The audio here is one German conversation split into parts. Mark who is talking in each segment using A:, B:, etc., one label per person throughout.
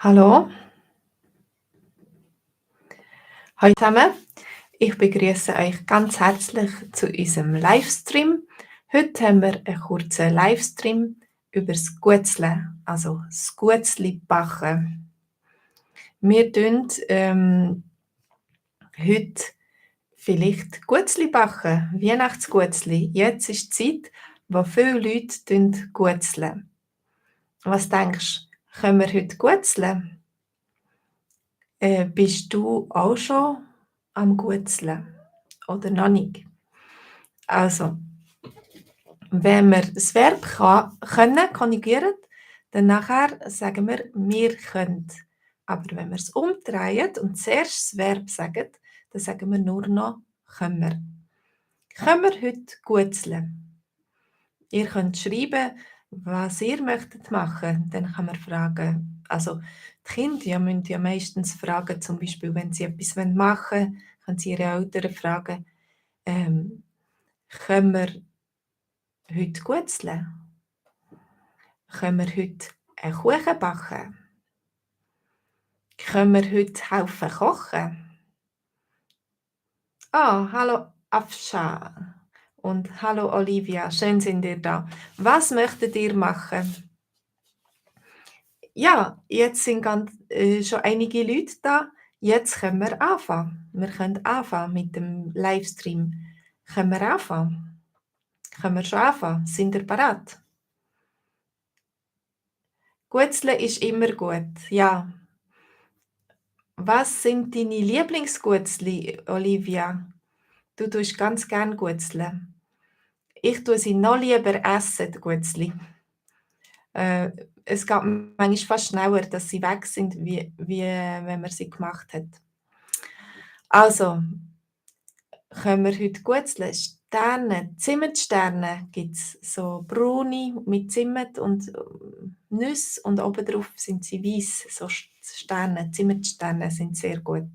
A: Hallo, hallo zusammen. Ich begrüße euch ganz herzlich zu unserem Livestream. Heute haben wir einen kurzen Livestream über das Guetzle, also das Guetzli backen. Wir tun heute vielleicht Guetzli backen, Weihnachtsguetzli. Jetzt ist die Zeit, wo viele Leute guetzle. Was denkst du, können wir heute guetzle? Bist du auch schon am Guetzle oder noch nicht? Also, wenn wir das Verb können konjugieren, dann nachher sagen wir können. Aber wenn wir es umdrehen und zuerst das Verb sagen, dann sagen wir nur noch können wir. Können wir heute guetzle? Ihr könnt schreiben, was ihr möchtet machen. Dann kann man fragen, also die Kinder müssen ja meistens fragen, zum Beispiel, wenn sie etwas machen wollen, können sie ihre Eltern fragen, ähm, können wir heute guetzle? Können wir heute einen Kuchen backen? Können wir heute helfen kochen? Ah, hallo Afsha und hallo Olivia, schön sind ihr da. Was möchtet ihr machen? Ja, jetzt sind schon einige Leute da. Jetzt können wir anfangen. Wir können anfangen mit dem Livestream. Können wir anfangen? Können wir schon anfangen? Sind ihr bereit? Guetzle ist immer gut, ja. Was sind deine Lieblingsguetzli, Olivia? Du tust ganz gern Guetzle. Ich tue sie noch lieber essen, die Guetzli. Es geht manchmal fast schneller, dass sie weg sind, wie wenn man sie gemacht hat. Also, können wir heute Guetzle? Sterne, Zimtsterne gibt es, so braune mit Zimt und Nüsse und obendrauf sind sie weiß, so Sterne, Zimtsterne sind sehr gut.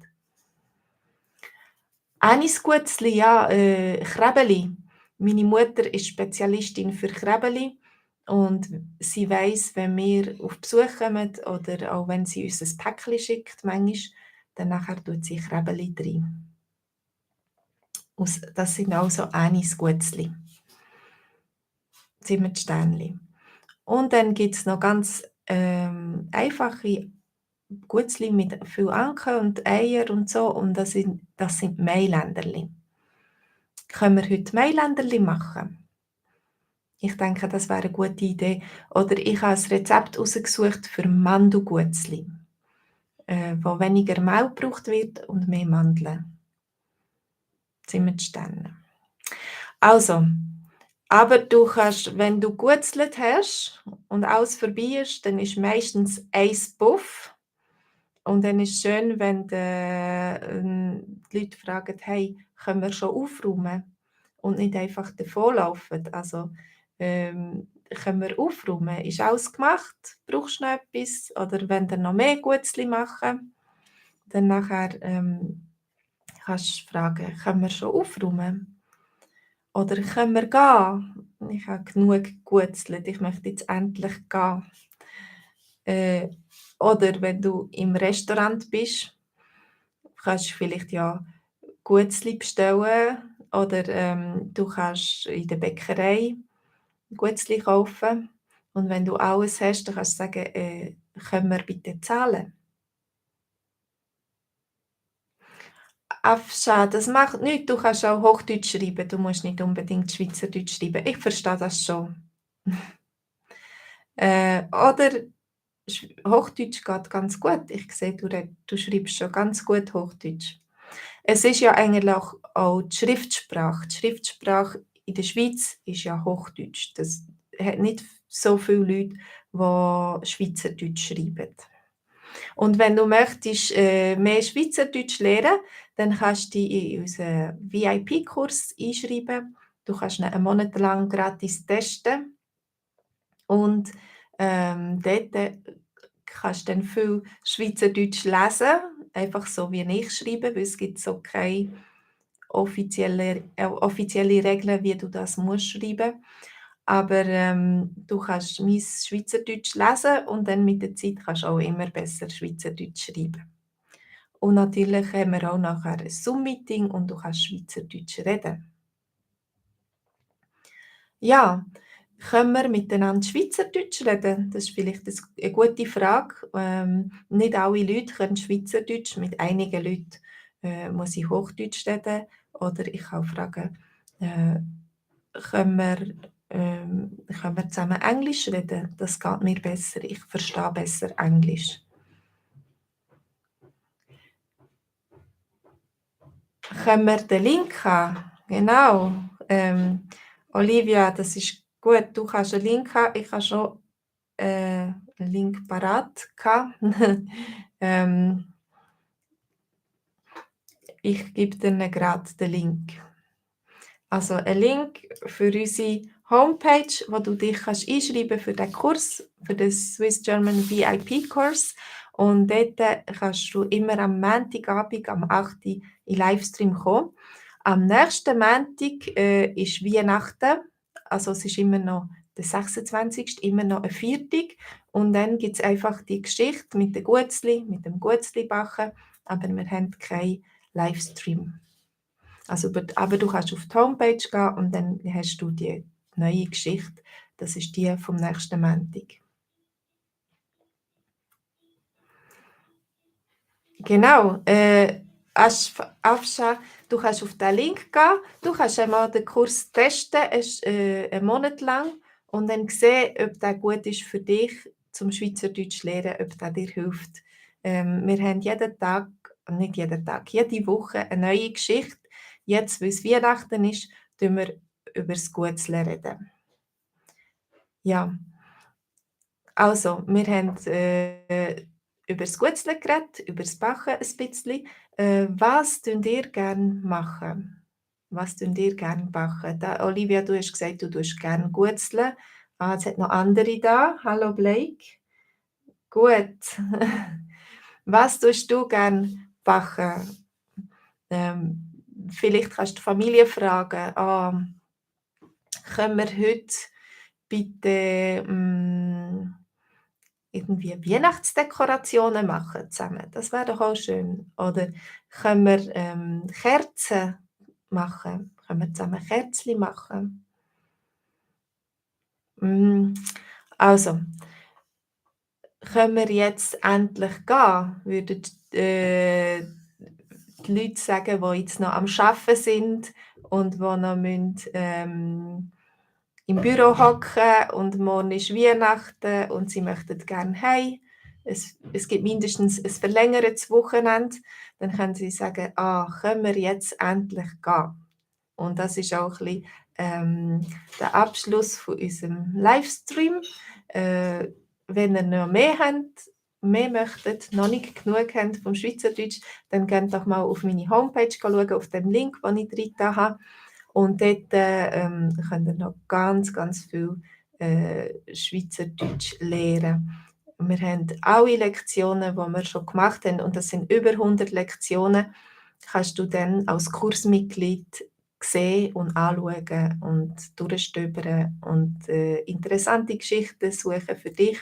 A: Anisguetzli, ja, Krebeli. Meine Mutter ist Spezialistin für Krebeli und sie weiss, wenn wir auf Besuch kommen oder auch wenn sie uns ein Päckchen schickt manchmal, dann nachher tut sie Krebeli rein. Das sind also Anisguetzli, Zimtsternli. Und dann gibt es noch ganz einfache Guetzli mit viel Anke und Eier und so und das sind Mailänderli. Können wir heute Mailänderli machen? Ich denke, das wäre eine gute Idee. Oder ich habe ein Rezept rausgesucht für Mandelguetzli, wo weniger Mehl gebraucht wird und mehr Mandeln. Zimtsterne. Also, aber du kannst, wenn du guetzelt hast und alles vorbei ist, dann ist meistens ein Puff. Und dann ist es schön, wenn die Leute fragen, hey, können wir schon aufräumen? Und nicht einfach davonlaufen. Also, können wir aufräumen? Ist alles gemacht? Brauchst du noch etwas? Oder wenn ihr noch mehr Guetzli machen, dann nachher kannst du fragen, können wir schon aufräumen? Oder können wir gehen? Ich habe genug geguetzelt, ich möchte jetzt endlich gehen. Oder wenn du im Restaurant bist, kannst du vielleicht ja Guetzli bestellen oder du kannst in der Bäckerei Guetzli kaufen. Und wenn du alles hast, dann kannst du sagen, können wir bitte zahlen? Afscha, das macht nichts, du kannst auch Hochdeutsch schreiben, du musst nicht unbedingt Schweizerdeutsch schreiben. Ich verstehe das schon. Oder Hochdeutsch geht ganz gut. Ich sehe, du schreibst schon ganz gut Hochdeutsch. Es ist ja eigentlich auch die Schriftsprache. Die Schriftsprache in der Schweiz ist ja Hochdeutsch. Das hat nicht so viele Leute, die Schweizerdeutsch schreiben. Und wenn du möchtest mehr Schweizerdeutsch lernen, dann kannst du dich in unseren VIP-Kurs einschreiben. Du kannst ihn einen Monat lang gratis testen und dort kannst du dann viel Schweizerdeutsch lesen, einfach so wie ich schreibe, weil es gibt so keine offizielle Regeln, wie du das musst schreiben. aber, du kannst mein Schweizerdeutsch lesen und dann mit der Zeit kannst du auch immer besser Schweizerdeutsch schreiben. Und natürlich haben wir auch nachher ein Zoom-Meeting und du kannst Schweizerdeutsch reden. Ja, können wir miteinander Schweizerdeutsch reden? Das ist vielleicht 'ne gute Frage. Nicht alle Leute können Schweizerdeutsch. Mit einigen Leuten, muss ich Hochdeutsch reden oder ich kann auch fragen, äh, können wir können wir zusammen Englisch reden? Das geht mir besser. Ich verstehe besser Englisch. Können wir den Link haben? Genau. Olivia, das ist gut. Du kannst 'n Link haben. Ich habe schon, 'n Link parat gehabt. Ähm, ich gebe dir grad den Link. Also, ein Link für unsere Homepage, wo du dich kannst einschreiben für den Kurs, für den Swiss German VIP-Kurs. Und dort kannst du immer am Montagabend am 8 in Livestream kommen. Am nächsten Montag, ist Weihnachten, also es ist immer noch der 26., immer noch ein Viertag. Und dann gibt's einfach die Geschichte mit den Guetzli, mit dem Guetzlibacken, aber wir haben keinen Livestream. Also, aber du kannst auf die Homepage gehen und dann hast du die neue Geschichte. Das ist die vom nächsten Montag. Genau, Afsha, du kannst auf den Link gehen. Du kannst einmal den Kurs testen, 'n Monat lang und dann sehen, ob der gut ist für dich zum Schweizerdeutsch lernen, ob der dir hilft. Wir haben jeden Tag nicht jeden Tag, jede Woche eine neue Geschichte. Jetzt, weil's Weihnachten ist, tun wir übers Guetzle reden. Ja, also, wir haben, übers Guetzle geredet, übers Backen ein bisschen. Was tut ihr gern machen? Was tut ihr gern backen? Da Olivia, du hast gesagt, du tust gern Guetzle. Ah, es hat noch andere da. Hallo Blake. Gut. Was tust du gern backen? Vielleicht kannst du die Familie fragen: können wir heute bitte, irgendwie Weihnachtsdekorationen machen zusammen? Das wäre doch auch schön. Oder können wir, Kerzen machen? Können wir zusammen Kerzchen machen? Hm, also, können wir jetzt endlich gehen? Würden, die Leute sagen, die jetzt noch am Arbeiten sind und die noch müssen, im Büro hocken und morgen ist Weihnachten und sie möchten gerne heim. Es gibt mindestens ein verlängertes Wochenende. Dann können sie sagen: «Ah, können wir jetzt endlich gehen?» Und das ist auch ein bisschen, der Abschluss von unserem Livestream. Äh, wenn ihr noch mehr habt, mehr möchtet, noch nicht genug habt vom Schweizerdeutsch, dann geht doch mal auf meine Homepage schauen, auf den Link, den ich drin habe. Und dort, könnt ihr noch ganz, ganz viel, Schweizerdeutsch lernen. Wir haben alle Lektionen, die wir schon gemacht haben, und das sind über 100 Lektionen, kannst du dann als Kursmitglied sehen und anschauen und durchstöbern und, interessante Geschichten suchen für dich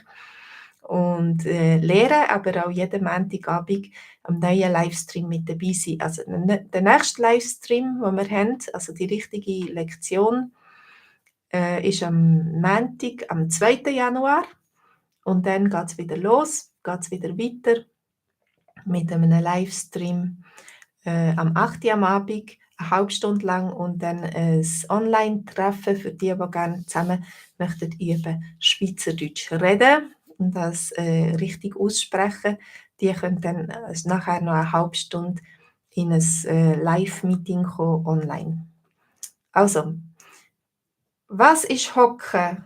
A: und, lernen, aber auch jeden Montagabend am neuen Livestream mit dabei sein. Also, der nächste Livestream, den wir haben, also die richtige Lektion, ist am Montag, am 2. Januar, und dann geht's wieder los, geht's wieder weiter mit einem Livestream, am 8. am Abend, 'ne halbe Stunde lang, und dann ein Online-Treffen für die gerne zusammen möchten üben, Schweizerdeutsch reden und das, richtig aussprechen. Die können dann, nachher noch 'ne halbe Stunde in ein Live-Meeting kommen online. Also, was ist Hocken?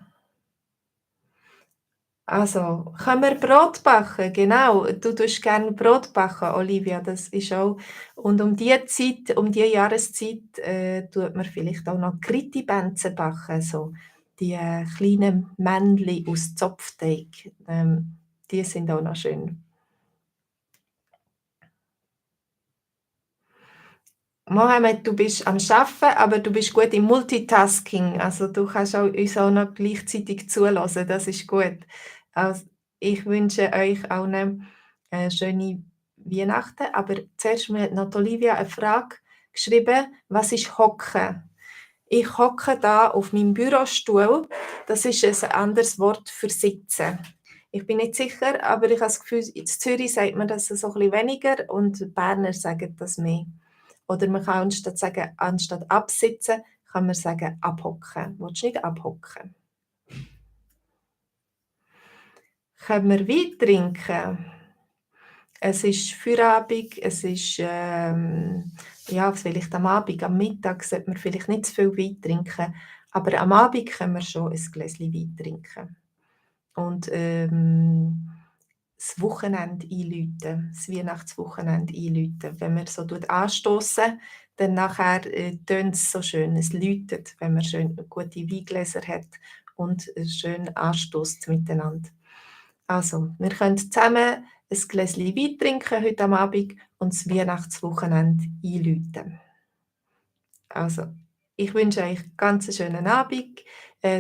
A: Also, können wir Brot backen? Genau, du tust gerne Brot backen, Olivia, das ist auch, und um die Zeit, um die Jahreszeit, tut man vielleicht auch noch Kritibänze backen, so die, kleinen Männli aus Zopfteig, die sind auch noch schön. Mohammed, du bist am Arbeiten, aber du bist gut im Multitasking. Also, du kannst uns auch noch gleichzeitig zuhören, das ist gut. Also, ich wünsche euch allen, schöne Weihnachten, aber zuerst mir hat noch die Olivia eine Frage geschrieben: „Was ist Hocken?“ Ich hocke da auf meinem Bürostuhl. Das ist ein anderes Wort für sitzen. Ich bin nicht sicher, aber ich habe das Gefühl, in Zürich sagt man das so ein bisschen weniger und die Berner sagen das mehr. Oder man kann anstatt sagen anstatt absitzen, kann man sagen abhocken. Willst du nicht abhocken? Können wir Wein trinken? Es ist Feierabend, es ist, ja, vielleicht am Abend, am Mittag sollte man vielleicht nicht zu viel Wein trinken, aber am Abend können wir schon ein Gläschen Wein trinken. Und, das Wochenende einläuten, das Weihnachtswochenende einläuten. Wenn man so anstossen, dann nachher, tönt's so schön. Es läutet, wenn man schön gute Weingläser hat und, schön anstösst miteinander. Also, wir können zusammen ein Gläschen Wein trinken heute am Abend und das Weihnachtswochenende einläuten. Also, ich wünsche euch ganz 'n schönen Abend,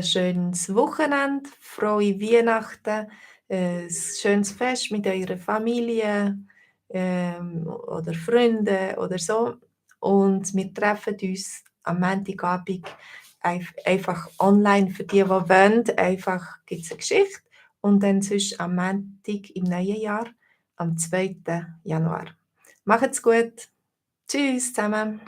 A: schönes Wochenende, frohe Weihnachten, 'n schönes Fest mit eurer Familie, oder Freunden oder so. Und wir treffen uns am Montagabend einfach online für die wollen. Einfach gibt's 'ne Geschichte und dann sonst am Montag im neuen Jahr, am 2. Januar. Macht's gut. Tschüss zusammen.